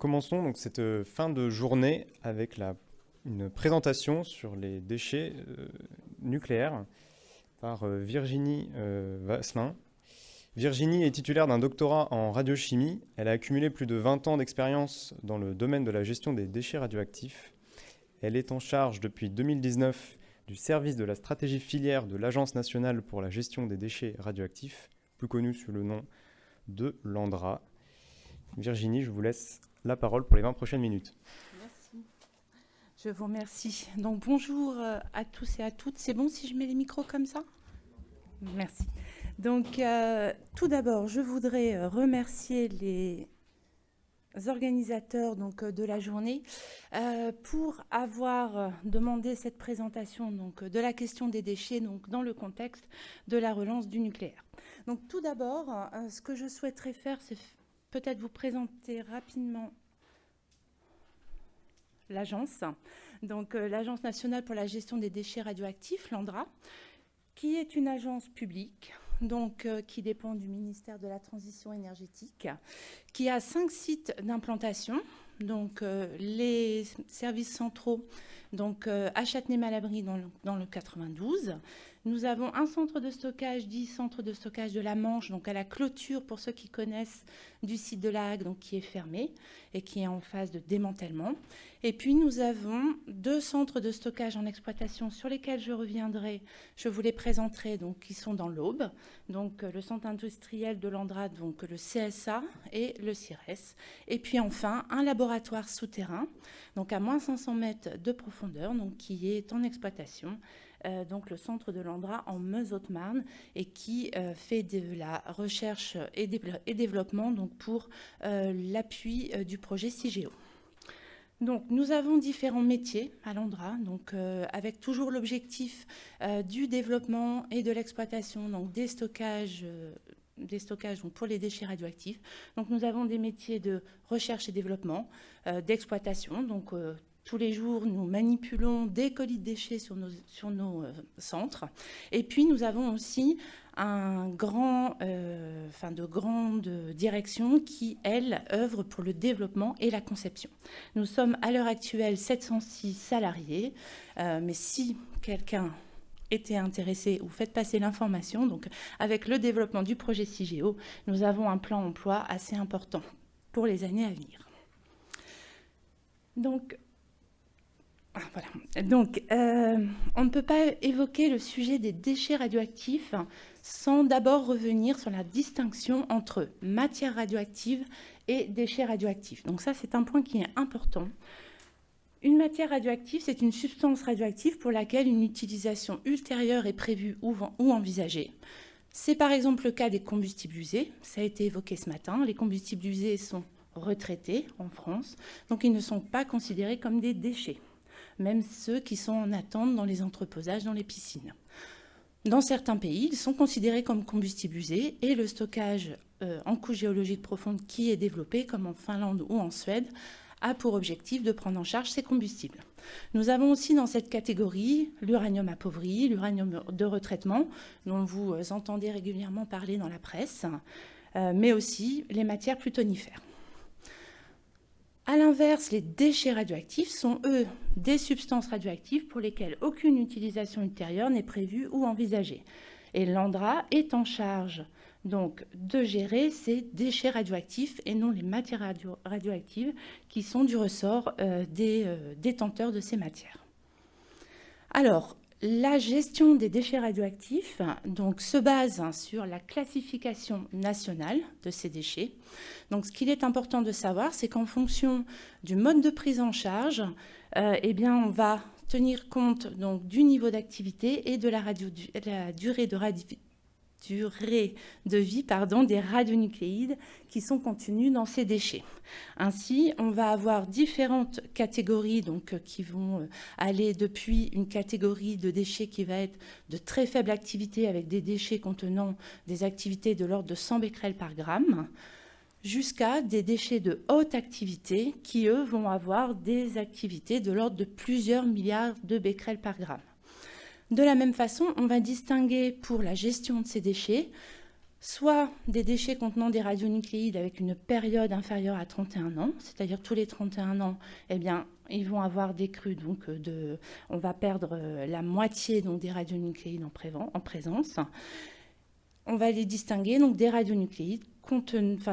Commençons donc cette fin de journée avec une présentation sur les déchets nucléaires par Virginie Vasselin. Virginie est titulaire d'un doctorat en radiochimie. Elle a accumulé plus de 20 ans d'expérience dans le domaine de la gestion des déchets radioactifs. Elle est en charge depuis 2019 du service de la stratégie filière de l'Agence nationale pour la gestion des déchets radioactifs, plus connue sous le nom de l'ANDRA. Virginie, je vous laisse la parole pour les 20 prochaines minutes. Merci. Je vous remercie. Donc bonjour à tous et à toutes. C'est bon si je mets les micros comme ça ? Merci. Donc tout d'abord, je voudrais remercier les organisateurs de la journée pour avoir demandé cette présentation de la question des déchets dans le contexte de la relance du nucléaire. Donc tout d'abord, ce que je souhaiterais faire, c'est peut-être vous présenter rapidement l'agence, donc l'Agence nationale pour la gestion des déchets radioactifs, l'ANDRA, qui est une agence publique, qui dépend du ministère de la Transition énergétique, qui a 5 sites d'implantation, les services centraux, à Châtenay-Malabry dans le 92. Nous avons un centre de stockage, dit centre de stockage de la Manche, à la clôture, pour ceux qui connaissent, du site de la Hague, qui est fermé et qui est en phase de démantèlement. Et puis nous avons 2 centres de stockage en exploitation sur lesquels je reviendrai, je vous les présenterai, qui sont dans l'Aube, le centre industriel de l'Andra, le CSA et le CIRES. Et puis enfin, un laboratoire souterrain, à moins 500 mètres de profondeur, qui est en exploitation, le centre de l'Andra en Meuse-Haute-Marne, et qui fait de la recherche et développement pour l'appui du projet CIGEO. Nous avons différents métiers à l'Andra, avec toujours l'objectif du développement et de l'exploitation des stockages pour les déchets radioactifs. Nous avons des métiers de recherche et développement, d'exploitation. Tous les jours, nous manipulons des colis de déchets sur nos centres. Et puis, nous avons aussi de grande direction qui, elle, œuvre pour le développement et la conception. Nous sommes à l'heure actuelle 706 salariés, mais si quelqu'un était intéressé ou faites passer l'information, avec le développement du projet CIGEO, nous avons un plan emploi assez important pour les années à venir. On ne peut pas évoquer le sujet des déchets radioactifs sans d'abord revenir sur la distinction entre matière radioactive et déchets radioactifs. Ça, c'est un point qui est important. Une matière radioactive, c'est une substance radioactive pour laquelle une utilisation ultérieure est prévue ou envisagée. C'est par exemple le cas des combustibles usés. Ça a été évoqué ce matin. Les combustibles usés sont retraités en France, ils ne sont pas considérés comme des déchets, même ceux qui sont en attente dans les entreposages, dans les piscines. Dans certains pays, ils sont considérés comme combustibles usés et le stockage en couche géologique profonde qui est développé, comme en Finlande ou en Suède, a pour objectif de prendre en charge ces combustibles. Nous avons aussi dans cette catégorie l'uranium appauvri, l'uranium de retraitement, dont vous entendez régulièrement parler dans la presse, mais aussi les matières plutonifères. À l'inverse, les déchets radioactifs sont, eux, des substances radioactives pour lesquelles aucune utilisation ultérieure n'est prévue ou envisagée. Et l'ANDRA est en charge de gérer ces déchets radioactifs et non les matières radioactives qui sont du ressort des détenteurs de ces matières. Alors, la gestion des déchets radioactifs se base sur la classification nationale de ces déchets. Ce qu'il est important de savoir, c'est qu'en fonction du mode de prise en charge, on va tenir compte du niveau d'activité et de la durée de vie des radionucléides qui sont contenus dans ces déchets. Ainsi, on va avoir différentes catégories qui vont aller depuis une catégorie de déchets qui va être de très faible activité avec des déchets contenant des activités de l'ordre de 100 becquerels par gramme, jusqu'à des déchets de haute activité qui, eux, vont avoir des activités de l'ordre de plusieurs milliards de becquerels par gramme. De la même façon, on va distinguer pour la gestion de ces déchets soit des déchets contenant des radionucléides avec une période inférieure à 31 ans, c'est-à-dire tous les 31 ans, eh bien, ils vont avoir des crus, donc on va perdre la moitié donc, des radionucléides en présence. On va les distinguer donc des radionucléides,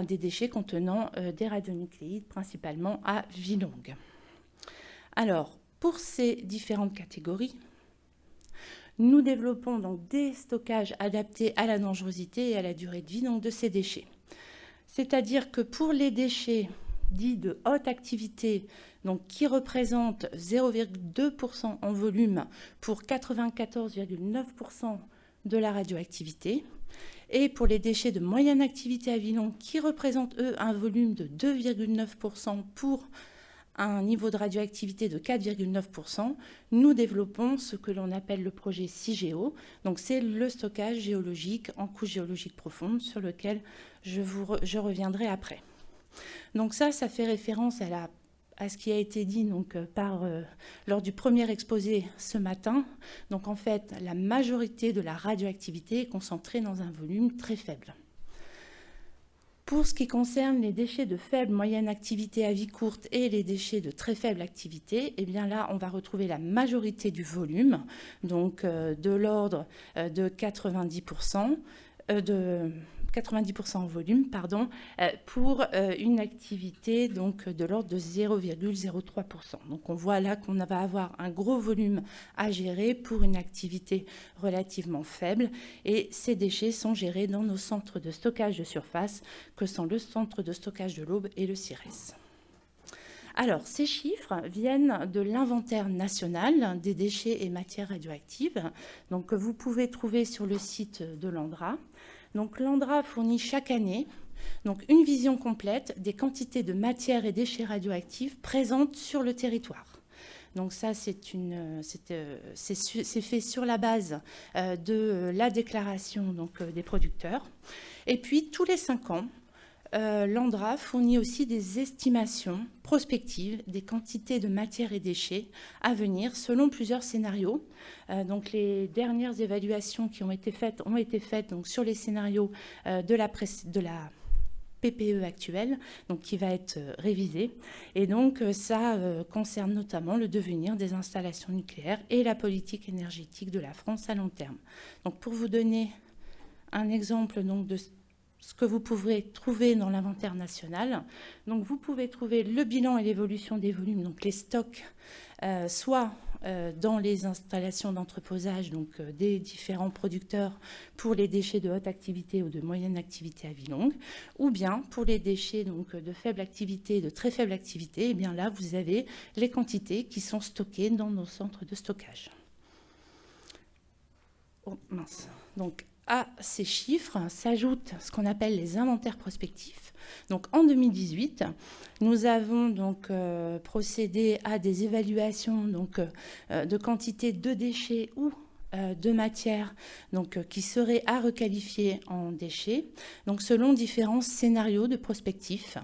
des déchets contenant des radionucléides, principalement à vie longue. Alors, pour ces différentes catégories, nous développons donc des stockages adaptés à la dangerosité et à la durée de vie donc, de ces déchets. C'est-à-dire que pour les déchets dits de haute activité, donc qui représentent 0,2% en volume pour 94,9% de la radioactivité, et pour les déchets de moyenne activité à vie longue qui représentent, eux, un volume de 2,9% pour un niveau de radioactivité de 4,9%, nous développons ce que l'on appelle le projet CIGEO. Donc c'est le stockage géologique en couche géologique profonde sur lequel je reviendrai après. Donc ça fait référence à ce qui a été dit donc, lors du premier exposé ce matin. Donc en fait, la majorité de la radioactivité est concentrée dans un volume très faible. Pour ce qui concerne les déchets de faible, moyenne activité à vie courte et les déchets de très faible activité, eh bien là, on va retrouver la majorité du volume, donc de l'ordre de 90%, 90% en volume, pour une activité donc, de l'ordre de 0,03%. Donc on voit là qu'on va avoir un gros volume à gérer pour une activité relativement faible, et ces déchets sont gérés dans nos centres de stockage de surface, que sont le centre de stockage de l'Aube et le CIRES. Alors, ces chiffres viennent de l'inventaire national des déchets et matières radioactives, donc, que vous pouvez trouver sur le site de l'ANDRA. Donc l'ANDRA fournit chaque année donc, une vision complète des quantités de matières et déchets radioactifs présentes sur le territoire. Donc ça, c'est fait sur la base de la déclaration donc, des producteurs. Et puis, tous les 5 ans, l'ANDRA fournit aussi des estimations prospectives des quantités de matières et déchets à venir selon plusieurs scénarios. Donc les dernières évaluations qui ont été faites donc, sur les scénarios de la PPE actuelle, donc qui va être révisée. Et donc ça concerne notamment le devenir des installations nucléaires et la politique énergétique de la France à long terme. Donc pour vous donner un exemple donc, de ce que vous pouvez trouver dans l'inventaire national. Donc, vous pouvez trouver le bilan et l'évolution des volumes, donc les stocks, soit dans les installations d'entreposage donc, des différents producteurs pour les déchets de haute activité ou de moyenne activité à vie longue, ou bien pour les déchets donc, de faible activité et de très faible activité, et bien là, vous avez les quantités qui sont stockées dans nos centres de stockage. Oh, mince. Donc, à ces chiffres s'ajoutent ce qu'on appelle les inventaires prospectifs. Donc en 2018, nous avons donc procédé à des évaluations donc, de quantité de déchets ou de matières donc, qui seraient à requalifier en déchets, donc selon différents scénarios de prospectif.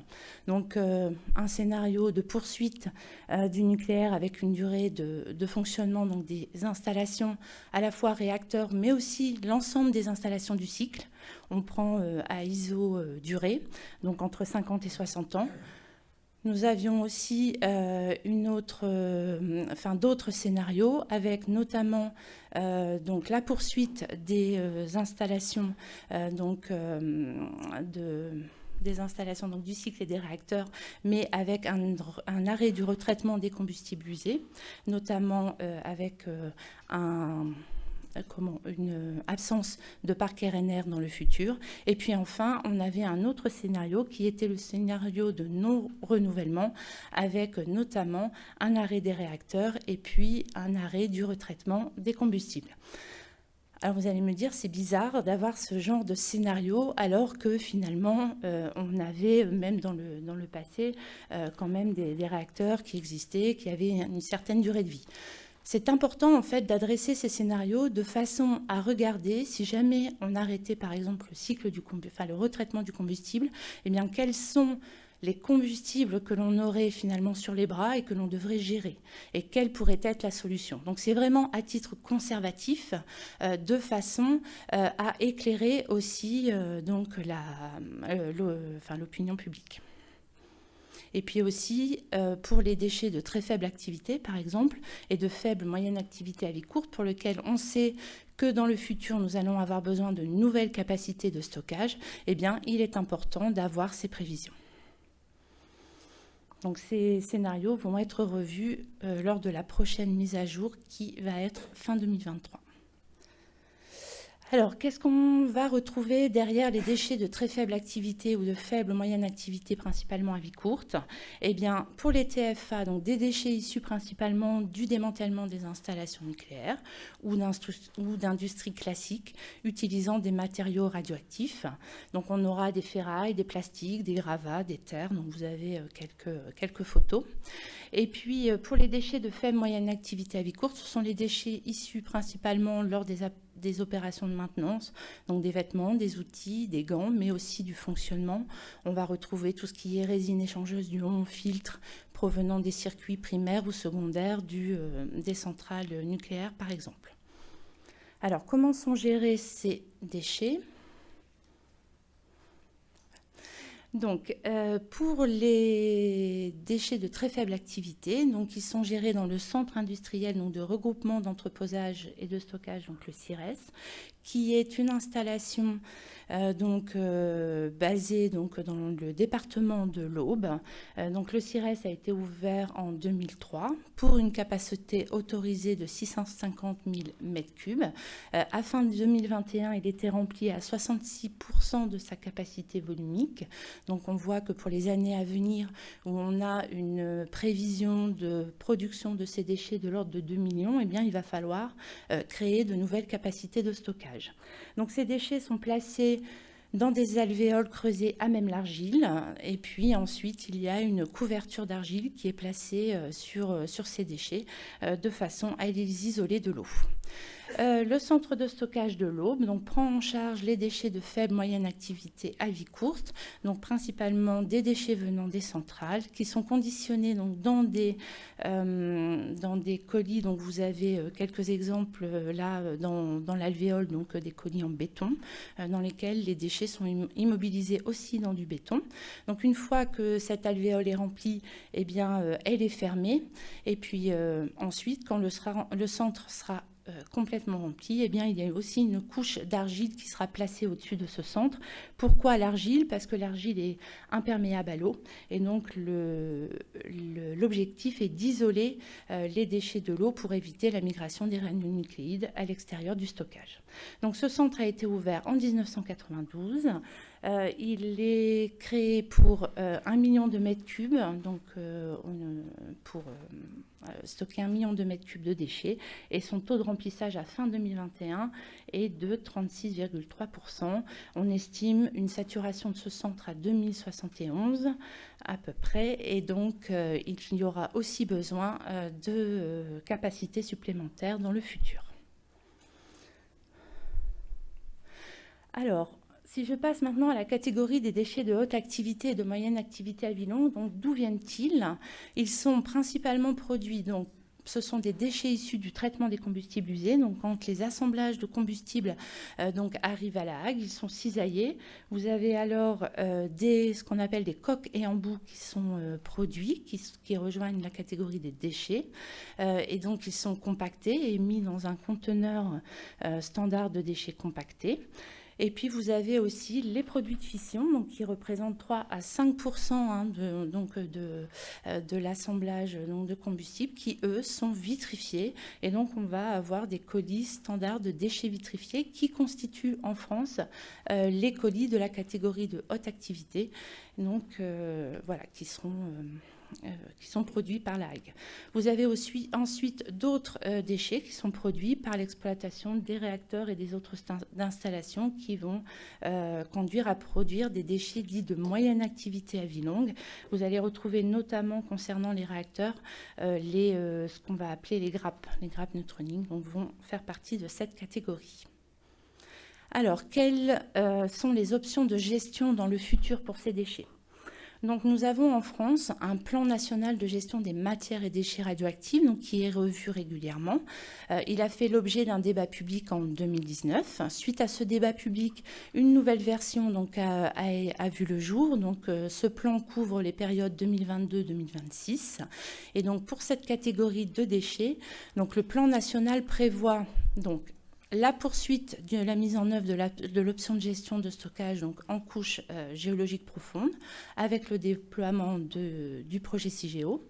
Donc un scénario de poursuite du nucléaire avec une durée de fonctionnement donc des installations à la fois réacteurs mais aussi l'ensemble des installations du cycle. On prend à ISO durée, donc entre 50 et 60 ans. Nous avions aussi d'autres scénarios avec notamment donc la poursuite des installations des installations donc, du cycle et des réacteurs, mais avec un arrêt du retraitement des combustibles usés, notamment avec une absence de parc RNR dans le futur. Et puis enfin, on avait un autre scénario qui était le scénario de non-renouvellement, avec notamment un arrêt des réacteurs et puis un arrêt du retraitement des combustibles. Alors vous allez me dire, c'est bizarre d'avoir ce genre de scénario alors que finalement, on avait même dans le passé quand même des réacteurs qui existaient, qui avaient une certaine durée de vie. C'est important en fait d'adresser ces scénarios de façon à regarder si jamais on arrêtait par exemple le cycle le retraitement du combustible, eh bien quelles sont les combustibles que l'on aurait finalement sur les bras et que l'on devrait gérer, et quelle pourrait être la solution. Donc c'est vraiment à titre conservatif, de façon à éclairer aussi donc l'opinion publique. Et puis aussi, pour les déchets de très faible activité, par exemple, et de faible moyenne activité à vie courte, pour lesquels on sait que dans le futur, nous allons avoir besoin de nouvelles capacités de stockage, eh bien, il est important d'avoir ces prévisions. Donc, ces scénarios vont être revus lors de la prochaine mise à jour qui va être fin 2023. Alors, qu'est-ce qu'on va retrouver derrière les déchets de très faible activité ou de faible moyenne activité, principalement à vie courte? Eh bien, pour les TFA, donc des déchets issus principalement du démantèlement des installations nucléaires ou d'industries classiques utilisant des matériaux radioactifs. Donc, on aura des ferrailles, des plastiques, des gravats, des terres. Donc, vous avez quelques photos. Et puis, pour les déchets de faible moyenne activité à vie courte, ce sont les déchets issus principalement lors des opérations de maintenance, donc des vêtements, des outils, des gants, mais aussi du fonctionnement. On va retrouver tout ce qui est résine échangeuse, d'ions, filtres provenant des circuits primaires ou secondaires des centrales nucléaires, par exemple. Alors, comment sont gérés ces déchets ? Donc, pour les déchets de très faible activité, donc ils sont gérés dans le centre industriel donc de regroupement d'entreposage et de stockage, donc le CIRES, qui est une installation basée donc, dans le département de l'Aube. Donc le CIRES a été ouvert en 2003 pour une capacité autorisée de 650 000 m3. À fin 2021, il était rempli à 66% de sa capacité volumique. Donc on voit que pour les années à venir, où on a une prévision de production de ces déchets de l'ordre de 2 millions, eh bien, il va falloir créer de nouvelles capacités de stockage. Donc ces déchets sont placés dans des alvéoles creusés à même l'argile. Et puis ensuite, il y a une couverture d'argile qui est placée sur ces déchets de façon à les isoler de l'eau. Le centre de stockage de l'Aube prend en charge les déchets de faible moyenne activité à vie courte, donc principalement des déchets venant des centrales qui sont conditionnés donc, dans des colis. Donc vous avez quelques exemples là dans l'alvéole, donc des colis en béton dans lesquels les déchets sont immobilisés aussi dans du béton. Donc une fois que cette alvéole est remplie, eh bien, elle est fermée. Et puis ensuite, quand le centre sera complètement rempli, eh bien, il y a aussi une couche d'argile qui sera placée au-dessus de ce centre. Pourquoi l'argile ? Parce que l'argile est imperméable à l'eau et donc l'objectif est d'isoler les déchets de l'eau pour éviter la migration des radionucléides à l'extérieur du stockage. Donc ce centre a été ouvert en 1992. Il est créé pour 1 million de mètres cubes, donc pour stocker 1 million de mètres cubes de déchets, et son taux de remplissage à fin 2021 est de 36,3%. On estime une saturation de ce centre à 2071 à peu près, et donc il y aura aussi besoin de capacités supplémentaires dans le futur. Alors, si je passe maintenant à la catégorie des déchets de haute activité et de moyenne activité à vie longue, donc d'où viennent-ils ? Ils sont principalement produits, donc ce sont des déchets issus du traitement des combustibles usés. Donc quand les assemblages de combustibles arrivent à La Hague, ils sont cisaillés. Vous avez alors ce qu'on appelle des coques et embouts qui sont produits, qui rejoignent la catégorie des déchets. Et donc ils sont compactés et mis dans un conteneur standard de déchets compactés. Et puis, vous avez aussi les produits de fission, donc, qui représentent 3 à 5% de l'assemblage de combustible, qui, eux, sont vitrifiés. Et donc, on va avoir des colis standards de déchets vitrifiés qui constituent en France les colis de la catégorie de haute activité, donc, qui sont produits par La Hague. Vous avez aussi ensuite d'autres déchets qui sont produits par l'exploitation des réacteurs et des autres installations qui vont conduire à produire des déchets dits de moyenne activité à vie longue. Vous allez retrouver notamment concernant les réacteurs ce qu'on va appeler les grappes neutroniques, donc vont faire partie de cette catégorie. Alors, quelles sont les options de gestion dans le futur pour ces déchets ? Donc nous avons en France un plan national de gestion des matières et déchets radioactifs donc, qui est revu régulièrement. Il a fait l'objet d'un débat public en 2019. Suite à ce débat public, une nouvelle version donc, a vu le jour. Donc, ce plan couvre les périodes 2022-2026. Et donc pour cette catégorie de déchets, donc, le plan national prévoit donc, la poursuite de la mise en œuvre de l'option de gestion de stockage donc en couche géologique profonde avec le déploiement du projet CIGEO.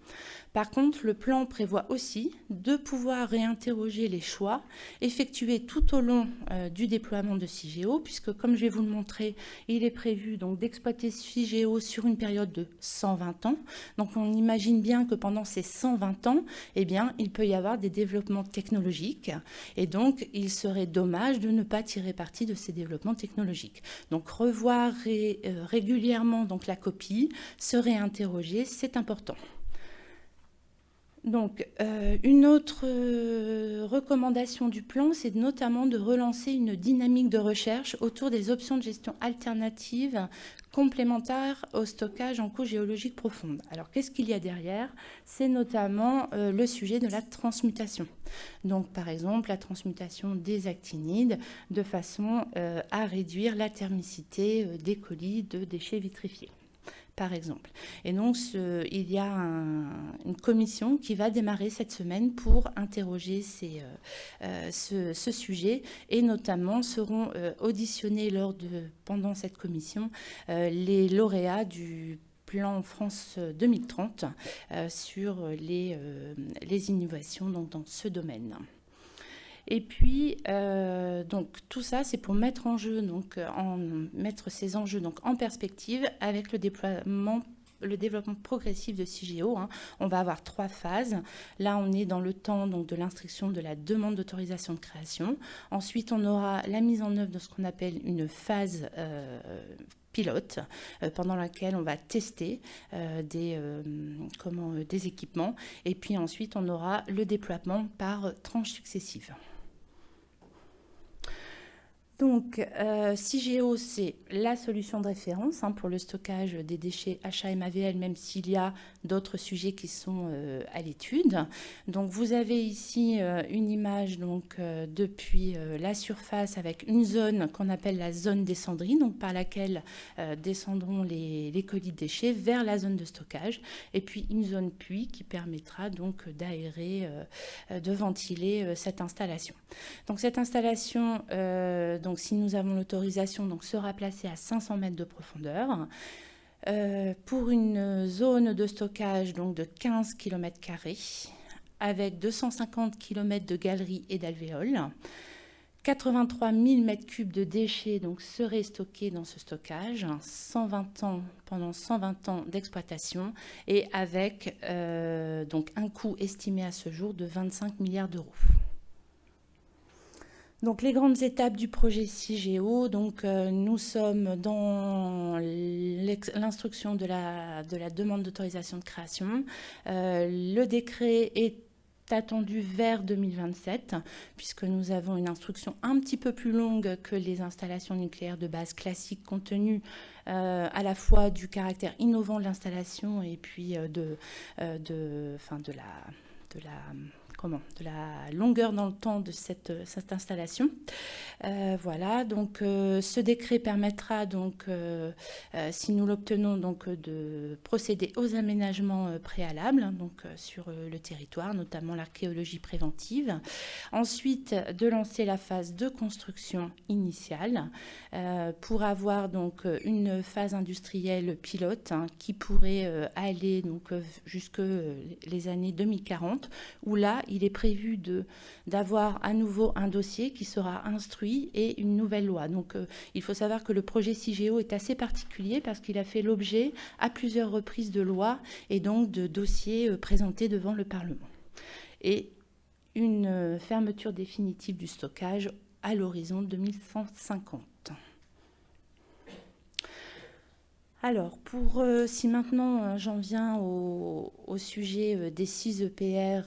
Par contre, le plan prévoit aussi de pouvoir réinterroger les choix effectués tout au long du déploiement de CIGEO, puisque comme je vais vous le montrer, il est prévu donc d'exploiter CIGEO sur une période de 120 ans. Donc on imagine bien que pendant ces 120 ans, eh bien, il peut y avoir des développements technologiques et donc il serait dommage de ne pas tirer parti de ces développements technologiques. Donc revoir régulièrement donc, la copie, se réinterroger, c'est important. Donc, une autre recommandation du plan, c'est notamment de relancer une dynamique de recherche autour des options de gestion alternatives complémentaires au stockage en couche géologique profonde. Alors, qu'est-ce qu'il y a derrière? C'est notamment le sujet de la transmutation. Donc, par exemple, la transmutation des actinides de façon à réduire la thermicité des colis de déchets vitrifiés, par exemple. Et donc, il y a une commission qui va démarrer cette semaine pour interroger ce sujet et notamment seront auditionnés pendant cette commission les lauréats du plan France 2030 sur les innovations donc, dans ce domaine. Et puis, donc, tout ça, c'est pour mettre mettre ces enjeux donc, en perspective avec le développement progressif de CIGEO. On va avoir 3 phases. Là, on est dans le temps donc, de l'instruction de la demande d'autorisation de création. Ensuite, on aura la mise en œuvre de ce qu'on appelle une phase pilote, pendant laquelle on va tester des équipements. Et puis ensuite, on aura le déploiement par tranches successives. Donc, CIGEO, c'est la solution de référence pour le stockage des déchets HAMAVL, même s'il y a d'autres sujets qui sont à l'étude. Donc, vous avez ici une image donc, depuis la surface avec une zone qu'on appelle la zone descendrie, donc par laquelle descendront les colis de déchets vers la zone de stockage, et puis une zone puits qui permettra donc d'aérer, de ventiler cette installation. Donc, cette installation donc, si nous avons l'autorisation, sera placée à 500 mètres de profondeur pour une zone de stockage donc, de 15 km² avec 250 km de galeries et d'alvéoles. 83 000 m3 de déchets donc, seraient stockés dans ce stockage, pendant 120 ans d'exploitation et avec donc, un coût estimé à ce jour de 25 milliards d'euros. Donc, les grandes étapes du projet CIGEO, donc, nous sommes dans l'instruction de la demande d'autorisation de création. Le décret est attendu vers 2027, puisque nous avons une instruction un petit peu plus longue que les installations nucléaires de base classiques, compte tenu à la fois du caractère innovant de l'installation et puis de la longueur dans le temps de cette installation. Voilà, donc ce décret permettra donc, si nous l'obtenons, donc de procéder aux aménagements préalables donc sur le territoire, notamment l'archéologie préventive. Ensuite, de lancer la phase de construction initiale pour avoir donc une phase industrielle pilote qui pourrait aller donc jusque les années 2040, où là, il est prévu d'avoir à nouveau un dossier qui sera instruit et une nouvelle loi. Donc, il faut savoir que le projet CIGEO est assez particulier parce qu'il a fait l'objet à plusieurs reprises de lois et donc de dossiers présentés devant le Parlement. Et une fermeture définitive du stockage à l'horizon 2150. Alors, si maintenant j'en viens au sujet des 6 EPR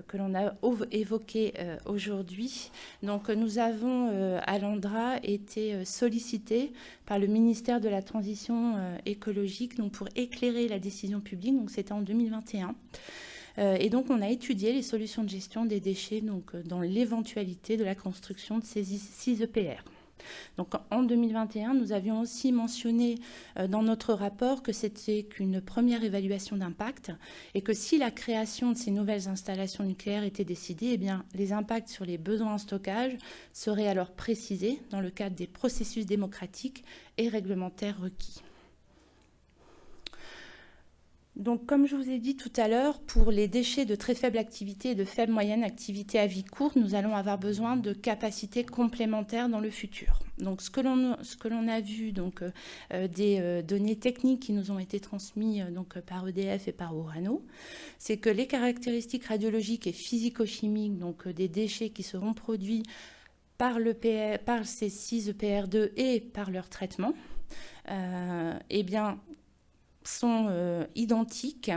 que l'on a évoqué aujourd'hui, donc nous avons à l'ANDRA été sollicités par le ministère de la Transition écologique donc pour éclairer la décision publique, donc c'était en 2021. Et donc on a étudié les solutions de gestion des déchets donc, dans l'éventualité de la construction de ces 6 EPR. Donc en 2021, nous avions aussi mentionné dans notre rapport que c'était qu'une première évaluation d'impact et que si la création de ces nouvelles installations nucléaires était décidée, eh bien, les impacts sur les besoins en stockage seraient alors précisés dans le cadre des processus démocratiques et réglementaires requis. Donc, comme je vous ai dit tout à l'heure, pour les déchets de très faible activité et de faible moyenne activité à vie courte, nous allons avoir besoin de capacités complémentaires dans le futur. Donc, ce que l'on a vu, donc, des données techniques qui nous ont été transmises donc, par EDF et par Orano, c'est que les caractéristiques radiologiques et physico-chimiques donc, des déchets qui seront produits par ces 6 EPR2 et par leur traitement, eh bien, sont identiques,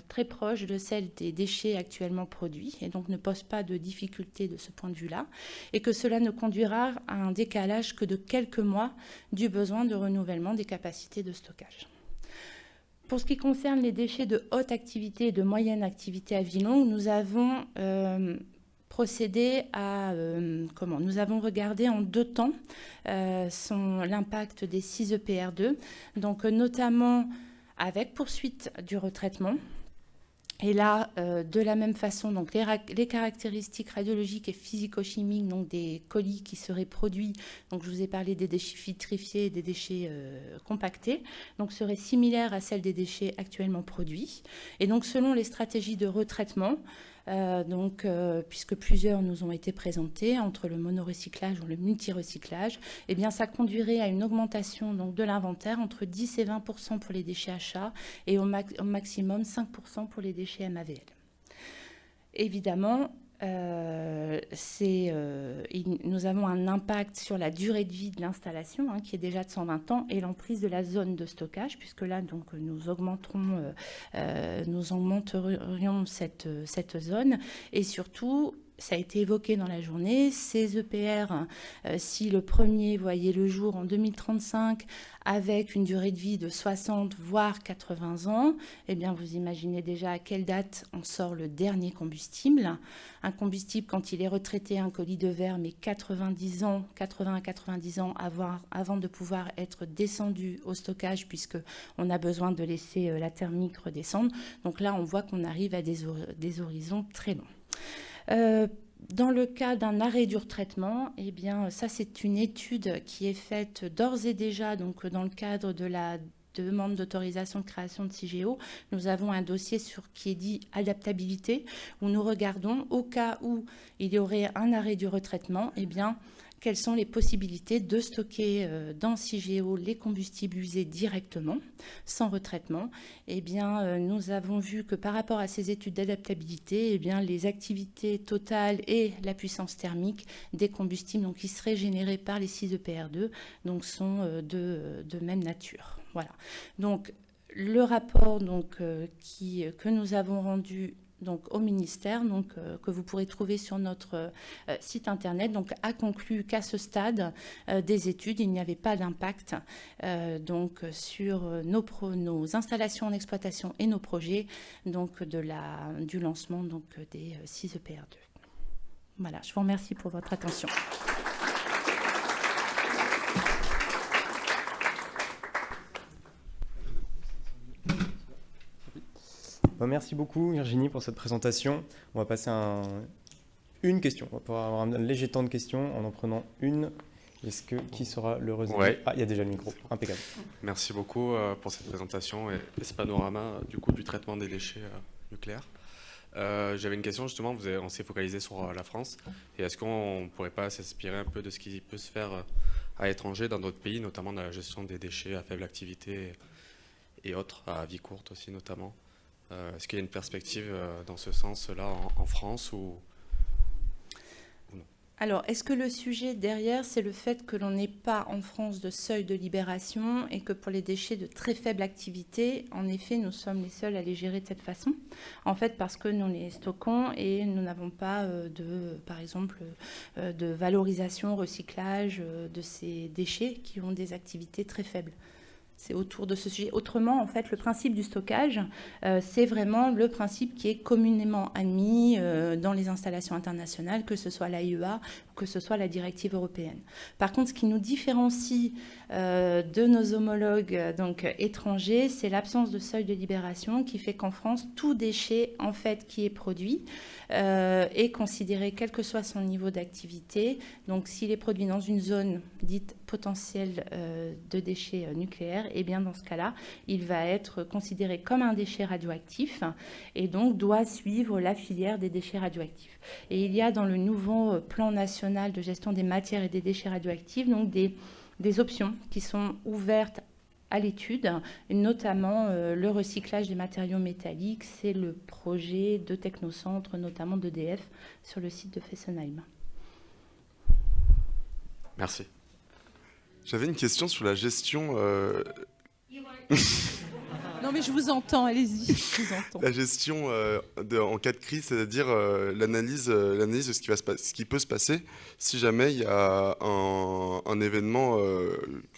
très proches de celles des déchets actuellement produits et donc ne posent pas de difficultés de ce point de vue-là et que cela ne conduira à un décalage que de quelques mois du besoin de renouvellement des capacités de stockage. Pour ce qui concerne les déchets de haute activité et de moyenne activité à vie longue, nous avons procédé à nous avons regardé en 2 temps l'impact des 6 EPR2, donc notamment avec poursuite du retraitement. Et là, de la même façon, donc les caractéristiques radiologiques et physico-chimiques donc des colis qui seraient produits, donc je vous ai parlé des déchets vitrifiés et des déchets compactés, donc seraient similaires à celles des déchets actuellement produits. Et donc selon les stratégies de retraitement, puisque plusieurs nous ont été présentés entre le monorecyclage ou le multirecyclage, eh bien ça conduirait à une augmentation donc, de l'inventaire entre 10 et 20% pour les déchets achats et au maximum 5% pour les déchets MAVL. Évidemment, nous avons un impact sur la durée de vie de l'installation qui est déjà de 120 ans et l'emprise de la zone de stockage puisque là donc nous augmenterions cette zone et surtout ça a été évoqué dans la journée, ces EPR, si le premier voyait le jour en 2035 avec une durée de vie de 60 voire 80 ans, eh bien vous imaginez déjà à quelle date on sort le dernier combustible. Un combustible, quand il est retraité, un colis de verre, mais 80 à 90 ans avant de pouvoir être descendu au stockage puisqu'on a besoin de laisser la thermique redescendre. Donc là, on voit qu'on arrive à des horizons très longs. Dans le cas d'un arrêt du retraitement, eh bien, ça c'est une étude qui est faite d'ores et déjà donc, dans le cadre de la demande d'autorisation de création de CIGEO. Nous avons un dossier qui est dit adaptabilité, où nous regardons au cas où il y aurait un arrêt du retraitement, eh bien, quelles sont les possibilités de stocker dans CIGEO les combustibles usés directement, sans retraitement. Eh bien, nous avons vu que par rapport à ces études d'adaptabilité, eh bien, les activités totales et la puissance thermique des combustibles donc, qui seraient générés par les 6 EPR2 donc, sont de même nature. Voilà. Donc, le rapport donc, que nous avons rendu donc, au ministère, donc, que vous pourrez trouver sur notre site internet, donc, a conclu qu'à ce stade des études, il n'y avait pas d'impact donc, sur nos installations en exploitation et nos projets donc, du lancement donc, des 6 EPR2. Voilà, je vous remercie pour votre attention. Merci beaucoup Virginie pour cette présentation. On va passer à une question. On va pouvoir avoir un léger temps de questions en prenant une. Qui sera le résultat? Ah, il y a déjà le micro. Impeccable. Merci beaucoup pour cette présentation et ce panorama du coup du traitement des déchets nucléaires. J'avais une question justement, on s'est focalisé sur la France. Et est-ce qu'on ne pourrait pas s'inspirer un peu de ce qui peut se faire à l'étranger dans d'autres pays, notamment dans la gestion des déchets à faible activité et autres, à vie courte aussi notamment? Est-ce qu'il y a une perspective dans ce sens-là en France ou non? Alors, est-ce que le sujet derrière, c'est le fait que l'on n'ait pas en France de seuil de libération et que pour les déchets de très faible activité, en effet, nous sommes les seuls à les gérer de cette façon. En fait, parce que nous les stockons et nous n'avons pas par exemple, de valorisation, recyclage de ces déchets qui ont des activités très faibles. C'est autour de ce sujet. Autrement, en fait, le principe du stockage, c'est vraiment le principe qui est communément admis dans les installations internationales, que ce soit l'AIEA ou que ce soit la directive européenne. Par contre, ce qui nous différencie de nos homologues étrangers, c'est l'absence de seuil de libération qui fait qu'en France, tout déchet en fait qui est produit est considéré quel que soit son niveau d'activité. Donc, s'il est produit dans une zone dite potentielle de déchets nucléaires, et bien dans ce cas-là, il va être considéré comme un déchet radioactif et donc doit suivre la filière des déchets radioactifs. Et il y a dans le nouveau plan national de gestion des matières et des déchets radioactifs donc des options qui sont ouvertes à l'étude, notamment le recyclage des matériaux métalliques. C'est le projet de Technocentre, notamment d'EDF, sur le site de Fessenheim. Merci. J'avais une question sur la gestion. Non, mais je vous entends, allez-y, je vous entends. La gestion en cas de crise, c'est-à-dire l'analyse de ce qui peut se passer si jamais il y a un événement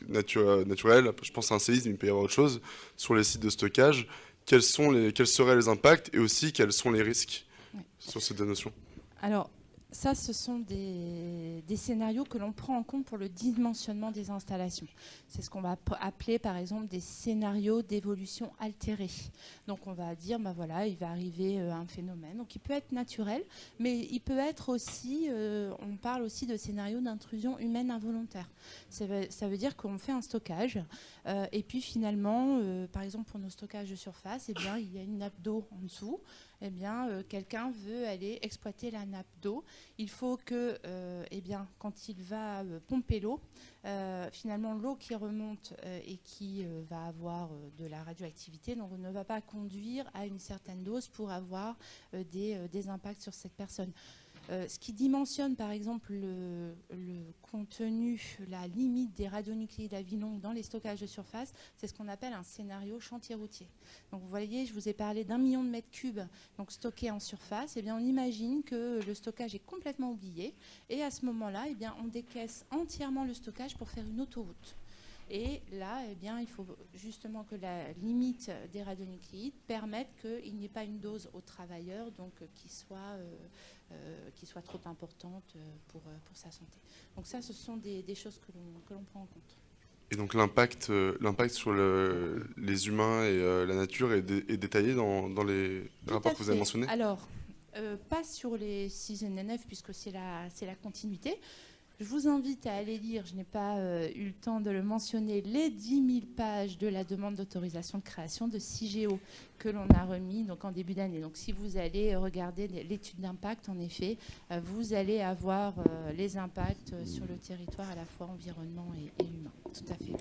naturel, je pense à un séisme, il peut y avoir autre chose, sur les sites de stockage. Quels seraient les impacts et aussi quels sont les risques sur cette notion? Alors, ça, ce sont des scénarios que l'on prend en compte pour le dimensionnement des installations. C'est ce qu'on va appeler, par exemple, des scénarios d'évolution altérée. Donc, on va dire, ben voilà, il va arriver un phénomène. Donc, il peut être naturel, mais il peut être aussi, on parle aussi de scénarios d'intrusion humaine involontaire. Ça veut dire qu'on fait un stockage, et puis finalement, par exemple, pour nos stockages de surface, eh bien, il y a une nappe d'eau en dessous. Eh bien, quelqu'un veut aller exploiter la nappe d'eau. Il faut que, eh bien, quand il va pomper l'eau, finalement, l'eau qui remonte et qui va avoir de la radioactivité ne va pas conduire à une certaine dose pour avoir des impacts sur cette personne. Ce qui dimensionne, par exemple, le contenu, la limite des radionucléides à vie longue dans les stockages de surface, c'est ce qu'on appelle un scénario chantier routier. Donc, vous voyez, je vous ai parlé d'1 million de mètres cubes donc, stockés en surface. Eh bien, on imagine que le stockage est complètement oublié. Et à ce moment-là, eh bien, on décaisse entièrement le stockage pour faire une autoroute. Et là, eh bien, il faut justement que la limite des radionucléides permette qu'il n'y ait pas une dose aux travailleurs donc, qui soit trop importante pour sa santé. Donc ça, ce sont des choses que l'on prend en compte. Et donc l'impact sur les humains et la nature est détaillé dans les rapports que vous avez mentionnés? Alors, pas sur les 6 NNF, puisque c'est la continuité. Je vous invite à aller lire, je n'ai pas eu le temps de le mentionner, les 10 000 pages de la demande d'autorisation de création de CIGEO que l'on a remis donc, en début d'année. Donc si vous allez regarder l'étude d'impact, en effet, vous allez avoir les impacts sur le territoire à la fois environnement et humain. Tout à fait.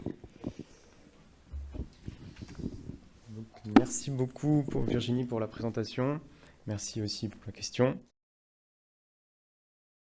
Donc, merci beaucoup Virginie pour la présentation. Merci aussi pour la question.